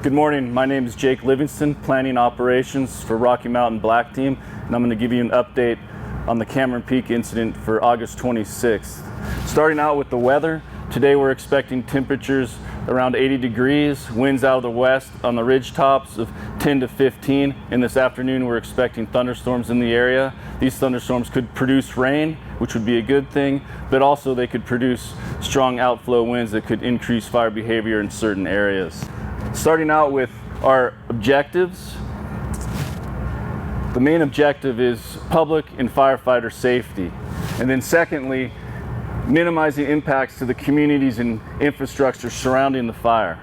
Good morning, my name is Jake Livingston, Planning Operations for Rocky Mountain Black Team, and I'm going to give you an update on the Cameron Peak incident for August 26th. Starting out with the weather, today we're expecting temperatures around 80 degrees, winds out of the west on the ridge tops of 10 to 15. And this afternoon we're expecting thunderstorms in the area. These thunderstorms could produce rain, which would be a good thing, but also they could produce strong outflow winds that could increase fire behavior in certain areas. Starting out with our objectives, the main objective is public and firefighter safety. And then secondly, minimizing impacts to the communities and infrastructure surrounding the fire.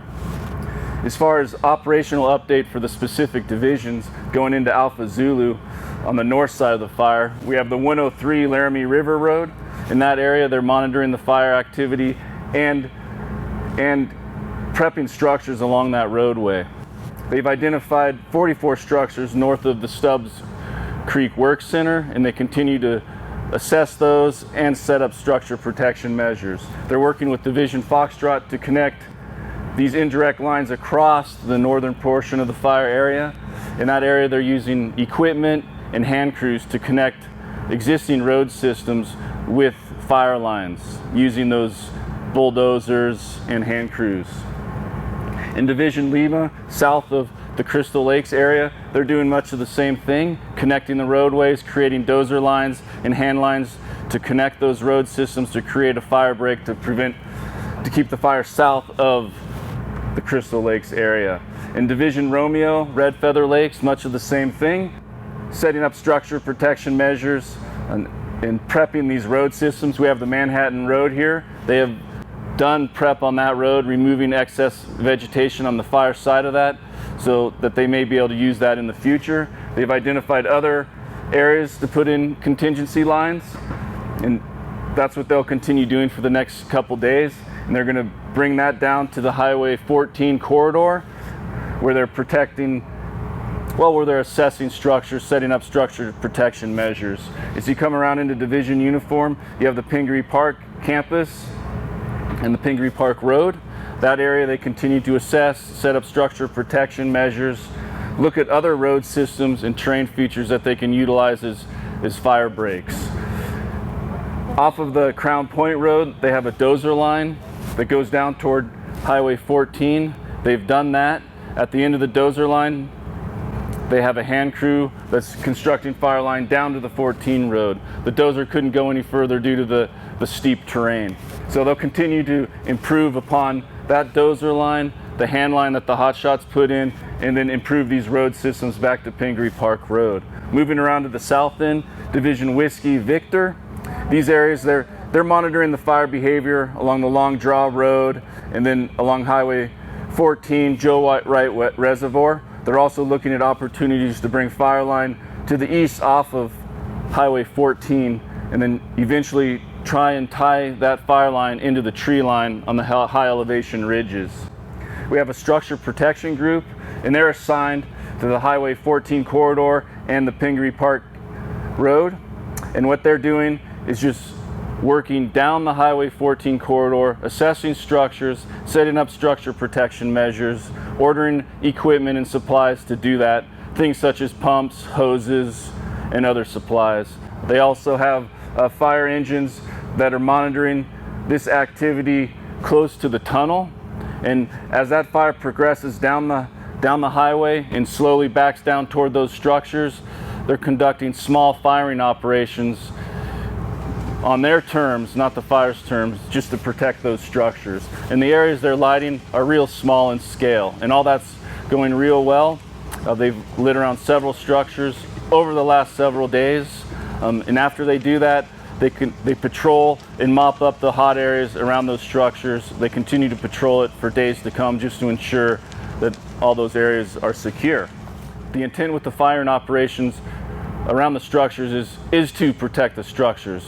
As far as operational update for the specific divisions going into Alpha Zulu, on the north side of the fire, we have the 103 Laramie River Road. In that area, they're monitoring the fire activity and prepping structures along that roadway. They've identified 44 structures north of the Stubbs Creek Work Center, and they continue to assess those and set up structure protection measures. They're working with Division Foxtrot to connect these indirect lines across the northern portion of the fire area. In that area, they're using equipment and hand crews to connect existing road systems with fire lines, using those bulldozers and hand crews. In Division Lima, south of the Crystal Lakes area, they're doing much of the same thing, connecting the roadways, creating dozer lines and hand lines to connect those road systems to create a fire break to keep the fire south of the Crystal Lakes area. In Division Romeo, Red Feather Lakes, much of the same thing, setting up structure protection measures and prepping these road systems. We have the Manhattan Road here. They have done prep on that road, removing excess vegetation on the fire side of that so that they may be able to use that in the future. They've identified other areas to put in contingency lines, and that's what they'll continue doing for the next couple days. And they're going to bring that down to the Highway 14 corridor where they're where they're assessing structures, setting up structure protection measures. As you come around into Division Uniform, you have the Pingree Park campus and the Pingree Park Road. That area they continue to assess, set up structure protection measures, look at other road systems and terrain features that they can utilize as fire breaks. Off of the Crown Point Road, they have a dozer line that goes down toward Highway 14. They've done that. At the end of the dozer line, they have a hand crew that's constructing fire line down to the 14 road. The dozer couldn't go any further due to the steep terrain. So they'll continue to improve upon that dozer line, the hand line that the hotshots put in, and then improve these road systems back to Pingree Park Road. Moving around to the south end, Division Whiskey Victor. These areas, they're monitoring the fire behavior along the Long Draw Road and then along Highway 14, Joe Wright Reservoir. They're also looking at opportunities to bring fire line to the east off of Highway 14 and then eventually try and tie that fire line into the tree line on the high elevation ridges. We have a structure protection group, and they're assigned to the Highway 14 corridor and the Pingree Park Road. And what they're doing is just working down the Highway 14 corridor, assessing structures, setting up structure protection measures, ordering equipment and supplies to do that, things such as pumps, hoses, and other supplies. They also have fire engines that are monitoring this activity close to the tunnel. And as that fire progresses down the highway and slowly backs down toward those structures, they're conducting small firing operations on their terms, not the fire's terms, just to protect those structures. And the areas they're lighting are real small in scale, and all that's going real well. They've lit around several structures over the last several days, and after they do that, they patrol and mop up the hot areas around those structures. They continue to patrol it for days to come just to ensure that all those areas are secure. The intent with the firing operations around the structures is to protect the structures,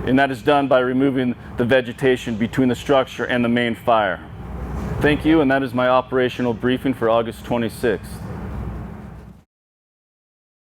and that is done by removing the vegetation between the structure and the main fire. Thank you, and that is my operational briefing for August 26th.